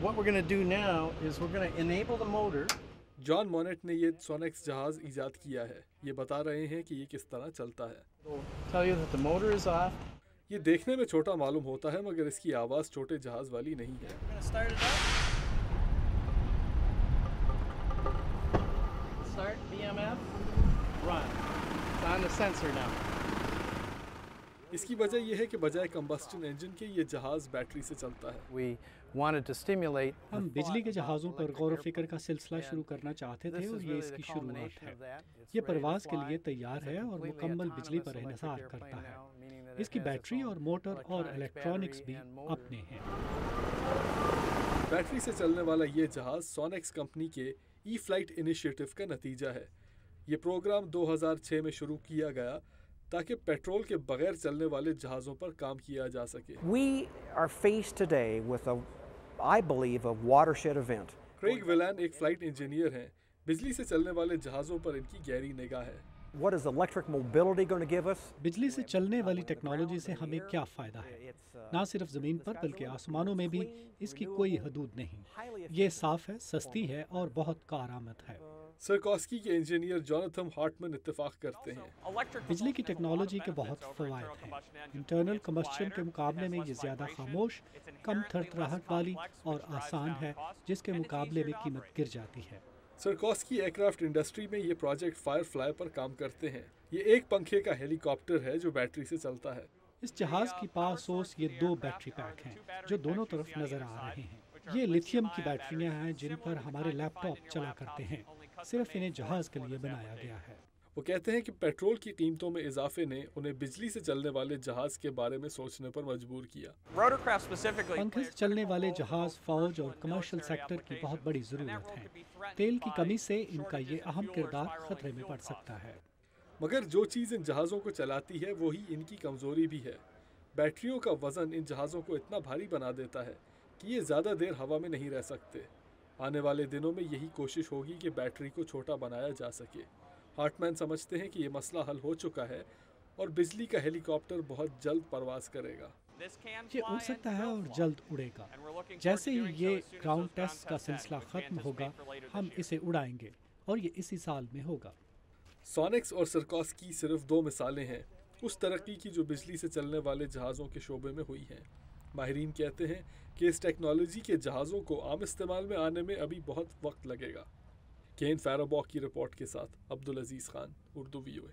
What we're going to do now is we're going to enable the motor. John Monet ने ये सोनेक्स जहाज इजाद किया है। ये बता रहे हैं कि ये किस तरह चलता है। Tell you that the motor is off. ये देखने में छोटा मालूम होता है मगर इसकी आवाज़ छोटे जहाज वाली नहीं है। We're going to start it up. Start BMF. Run. It's on the sensor now. इसकी वजह यह है कि बजाय कंबस्टन इंजन के ये जहाज बैटरी से चलता है। We wanted to stimulate. हम बिजली के जहाज़ों पर गौर व फिक्र का सिलसिला शुरू करना चाहते थे और ये इसकी शुरुआत है। ये परवाज़ के लिए तैयार है और मुकम्मल बिजली पर इन्हिसार करता है। इसकी बैटरी और मोटर और इलेक्ट्रॉनिक्स भी अपने हैं। बैटरी से चलने वाला ये जहाज सोनेक्स कंपनी के ई फ्लाइट इनिशिएटिव का नतीजा है। ये प्रोग्राम 2006 में शुरू किया गया ताकि पेट्रोल के बगैर चलने वाले जहाज़ों पर काम किया जा सके। We are faced today with I believe, a watershed event. Craig Villan एक फ्लाइट इंजीनियर हैं। बिजली से चलने वाले जहाज़ों पर इनकी गहरी निगाह है। What is electric mobility going to give us? बिजली से चलने वाली टेक्नोलॉजी से हमें क्या फ़ायदा है? ना सिर्फ ज़मीन पर बल्कि आसमानों में भी इसकी कोई हदूद नहीं। ये साफ़ है, सस्ती है और बहुत कारआमद है। सरकॉस्की के इंजीनियर जोनाथन हार्टमैन इत्तेफाक करते हैं। बिजली की टेक्नोलॉजी के बहुत फ़वाइद हैं। इंटरनल कम्बस्शन के मुकाबले में ये ज़्यादा खामोश, कम थरथराहट वाली और आसान है, जिसके मुकाबले में कीमत गिर जाती है। सरकॉस्की एयरक्राफ्ट इंडस्ट्री में ये प्रोजेक्ट फायरफ्लाई पर काम करते हैं। ये एक पंखे का हेलीकॉप्टर है जो बैटरी से चलता है। इस जहाज़ की पास ये 2 बैटरी पैक हैं जो दोनों तरफ नज़र आ रहे हैं। ये लिथियम की बैटरियां हैं जिन पर हमारे लैपटॉप चला करते हैं। सिर्फ इन्हें जहाज़ के लिए बनाया गया है। वो कहते हैं कि पेट्रोल की कीमतों में इजाफे ने उन्हें बिजली से चलने वाले जहाज के बारे में सोचने पर मजबूर किया। पंखे से चलने वाले जहाज फौज और कमर्शियल सेक्टर की बहुत बड़ी ज़रूरत है। तेल की कमी से इनका ये अहम किरदार खतरे में पड़ सकता है। मगर जो चीज़ इन जहाज़ों को चलाती है वही इनकी कमज़ोरी भी है। बैटरियों का वज़न इन जहाज़ों को इतना भारी बना देता है कि ये ज़्यादा देर हवा में नहीं रह सकते। आने वाले दिनों में यही कोशिश होगी कि बैटरी को छोटा बनाया जा सके। हार्टमैन समझते हैं कि ये मसला हल हो चुका है और बिजली का हेलीकॉप्टर बहुत जल्द परवाज़ करेगा। ये उड़ सकता है और जल्द उड़ेगा। जैसे ही ये ग्राउंड टेस्ट का सिलसिला ख़त्म होगा, हम इसे उड़ाएंगे और ये इसी साल में होगा। सोनेक्स और सरकॉस्की सिर्फ 2 मिसालें हैं उस तरक्की की जो बिजली से चलने वाले जहाज़ों के शोबे में हुई हैं। माहिरीन कहते हैं कि इस टेक्नोलॉजी के जहाज़ों को आम इस्तेमाल में आने में अभी बहुत वक्त लगेगा। केन फैराबॉक की रिपोर्ट के साथ अब्दुल अजीज़ खान, उर्दू VOA।